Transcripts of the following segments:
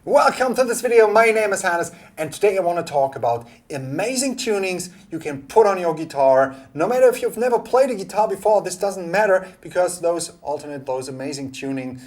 Welcome to this video. My name is Hannes and today I want to talk about amazing tunings you can put on your guitar. No matter if you've never played a guitar before, this doesn't matter because those amazing tunings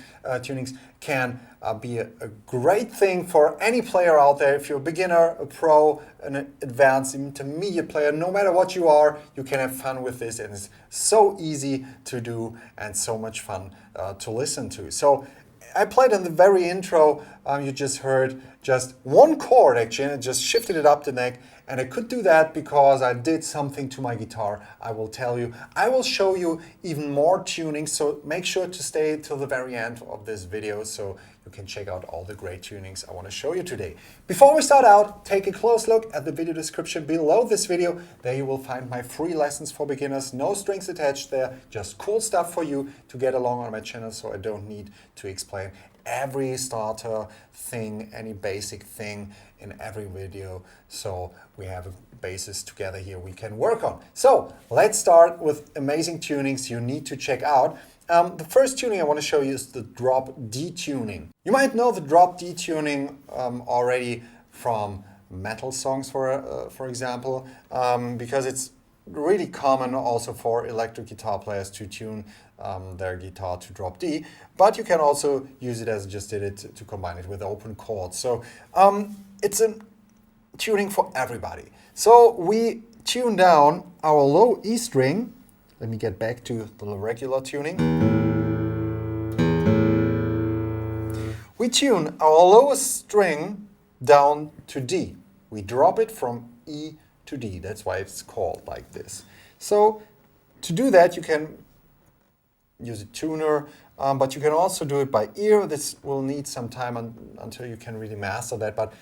can be a great thing for any player out there. If you're a beginner, a pro, an advanced, intermediate player, no matter what you are, you can have fun with this, and it's so easy to do and so much fun to listen to. So I played in the very intro, you just heard just one chord actually, and I just shifted it up the neck, and I could do that because I did something to my guitar. I will tell you. I will show you even more tunings, so make sure to stay till the very end of this video so you can check out all the great tunings I want to show you today. Before we start out, take a close look at the video description below this video. There you will find my free lessons for beginners, no strings attached there, just cool stuff for you to get along on my channel, so I don't need to explain every starter thing, any basic thing in every video. So we have a basis together here we can work on. So let's start with amazing tunings you need to check out. The first tuning I want to show you is the drop D tuning. You might know the drop D tuning already from metal songs, for example, because it's really common also for electric guitar players to tune their guitar to drop D, but you can also use it as I just did it to combine it with open chords. So it's a tuning for everybody. So we tune down our low E string. Let me get back to the regular tuning. We tune our lowest string down to D. We drop it from E to D. That's why it's called like this. So to do that, you can use a tuner, but you can also do it by ear. This will need some time until you can really master that, but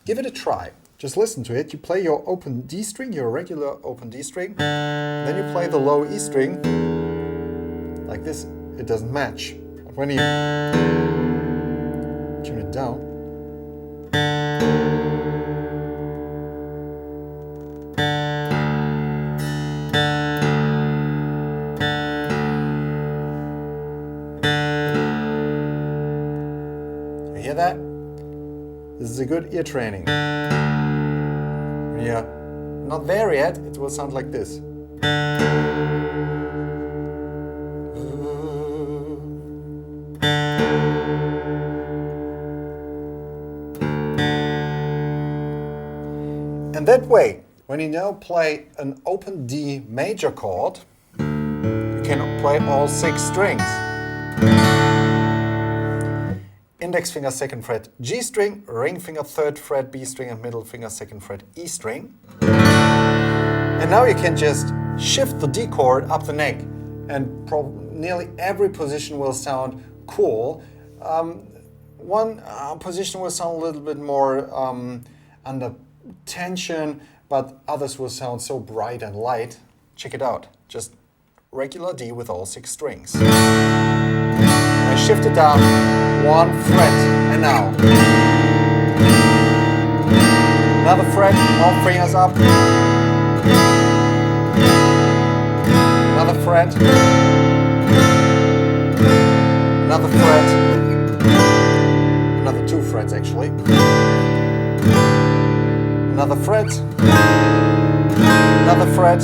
give it a try. Just listen to it. You play your open D string, your regular open D string, then you play the low E string like this. It doesn't match. But when you tune it down, you hear that? This is a good ear training. When you're not there yet, it will sound like this. And that way, when you now play an open D major chord, you can play all 6 strings. Index finger 2nd fret G string, ring finger 3rd fret B string, and middle finger 2nd fret E string. And now you can just shift the D chord up the neck, and nearly every position will sound cool. One position will sound a little bit more under tension, but others will sound so bright and light. Check it out. Just regular D with all 6 strings. I shift it down 1 fret, and now another fret, all fingers up, another fret, another fret, another 2 frets actually, another fret, another fret,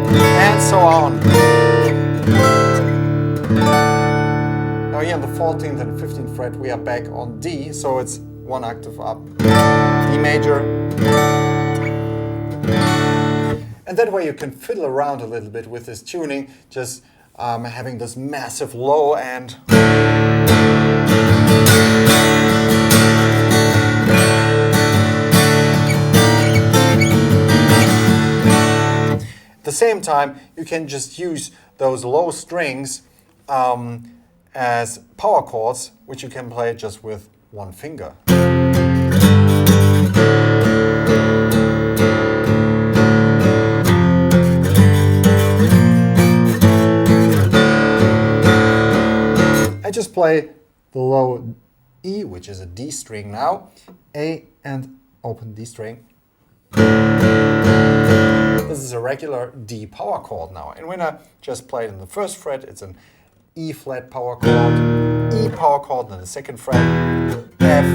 and so on. Now here on the 14th and 15th fret we are back on D, so it's 1 octave up, E major. And that way you can fiddle around a little bit with this tuning, just having this massive low end. At the same time, you can just use those low strings as power chords, which you can play just with 1 finger. I just play the low E, which is a D string now, A and open D string. This is a regular D power chord now. And when I just play it in the 1st fret, it's an E flat power chord, E power chord, then the 2nd fret, F,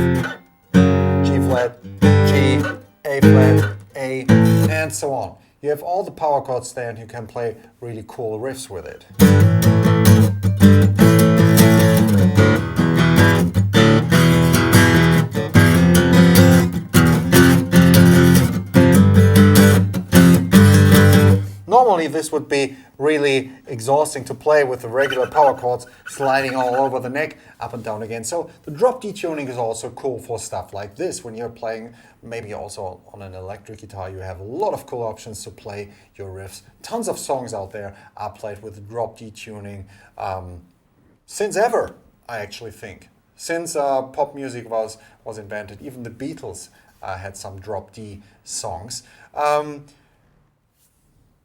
G flat, G, A flat, A, and so on. You have all the power chords there and you can play really cool riffs with it. Normally this would be really exhausting to play with the regular power chords sliding all over the neck, up and down again. So the drop D tuning is also cool for stuff like this. When you're playing, maybe also on an electric guitar, you have a lot of cool options to play your riffs. Tons of songs out there are played with drop D tuning since ever, I actually think. Since pop music was invented, even the Beatles had some drop D songs.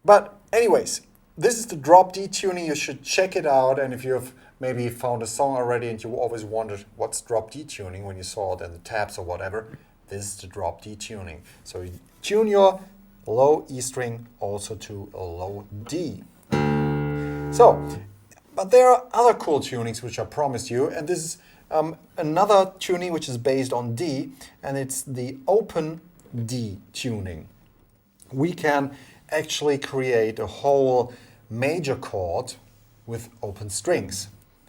But anyways, this is the drop D tuning. You should check it out. And if you've maybe found a song already and you always wondered what's drop D tuning when you saw it in the tabs or whatever, this is the drop D tuning. So you tune your low E string also to a low D. So, but there are other cool tunings which I promised you. And this is another tuning which is based on D, and it's the open D tuning. We can actually create a whole major chord with open strings.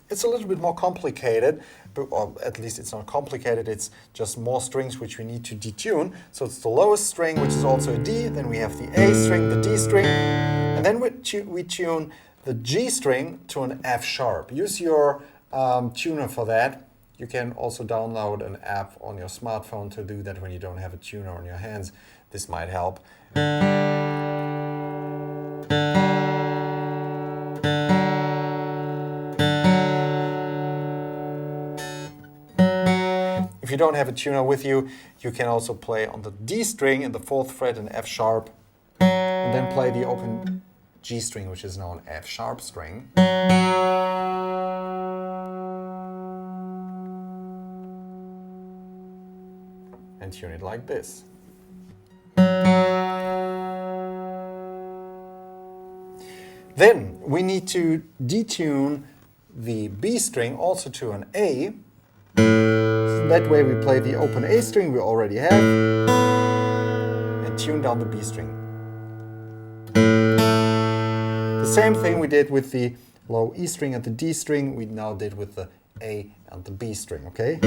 It's a little bit more complicated, or at least it's not complicated, it's just more strings which we need to detune. So it's the lowest string, which is also a D, then we have the A string, the D string, and then we tune the G string to an F sharp. Use your tuner for that. You can also download an app on your smartphone to do that when you don't have a tuner on your hands. This might help. If you don't have a tuner with you, you can also play on the D string in the 4th fret and F sharp, and then play the open G string, which is now an F sharp string. And tune it like this. Then we need to detune the B string also to an A. So that way we play the open A string we already have and tune down the B string. The same thing we did with the low E string and the D string, we now did with the A and the B string, okay?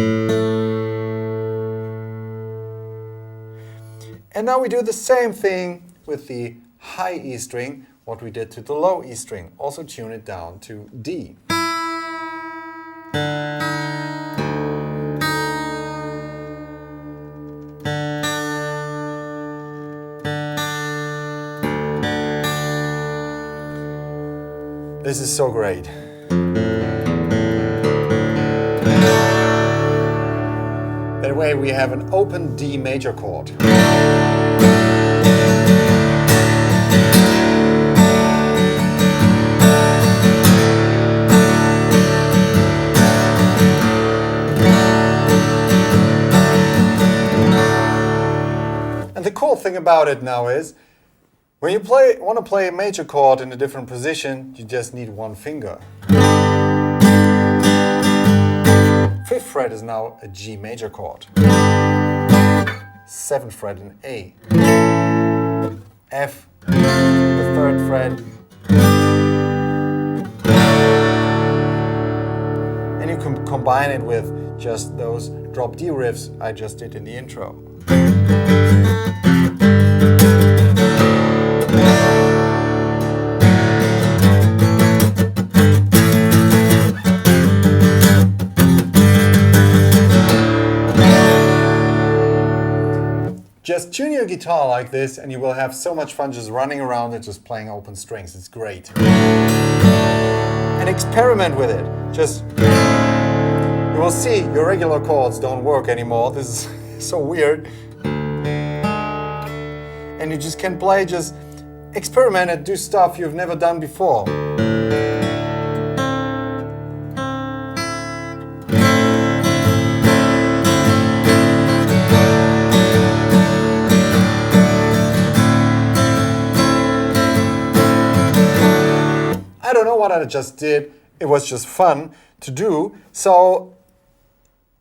And now we do the same thing with the high E string, what we did to the low E string. Also tune it down to D. This is so great. That way we have an open D major chord. And the cool thing about it now is, when you want to play a major chord in a different position, you just need one finger. 5th fret is now a G major chord. 7th fret an A. F, the 3rd fret. And you can combine it with just those drop D riffs I just did in the intro. Just tune your guitar like this and you will have so much fun just running around and just playing open strings. It's great. And experiment with it. Just, you will see your regular chords don't work anymore. This is so weird. And you just can play, just experiment and do stuff you've never done before. I don't know what I just did. It was just fun to do. So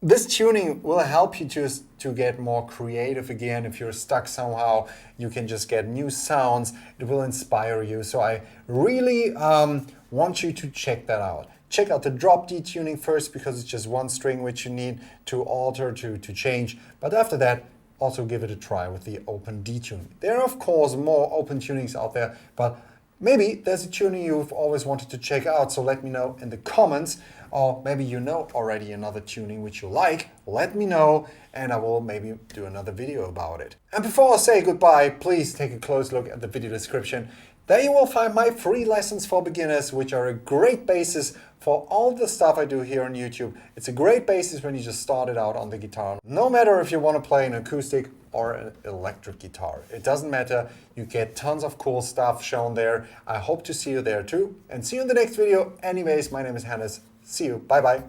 This tuning will help you just to get more creative again. If you're stuck somehow, you can just get new sounds. It will inspire you. So I really want you to check that out. Check out the drop D tuning first, because it's just one string which you need to alter, to change. But after that, also give it a try with the open D tuning. There are of course more open tunings out there, but maybe there's a tuning you've always wanted to check out, so let me know in the comments. Or maybe you know already another tuning which you like, let me know, and I will maybe do another video about it. And before I say goodbye, please take a close look at the video description. There you will find my free lessons for beginners, which are a great basis for all the stuff I do here on YouTube. It's a great basis when you just started out on the guitar. No matter if you want to play an acoustic or an electric guitar, it doesn't matter. You get tons of cool stuff shown there. I hope to see you there too, and see you in the next video. Anyways, my name is Hannes. See you. Bye bye.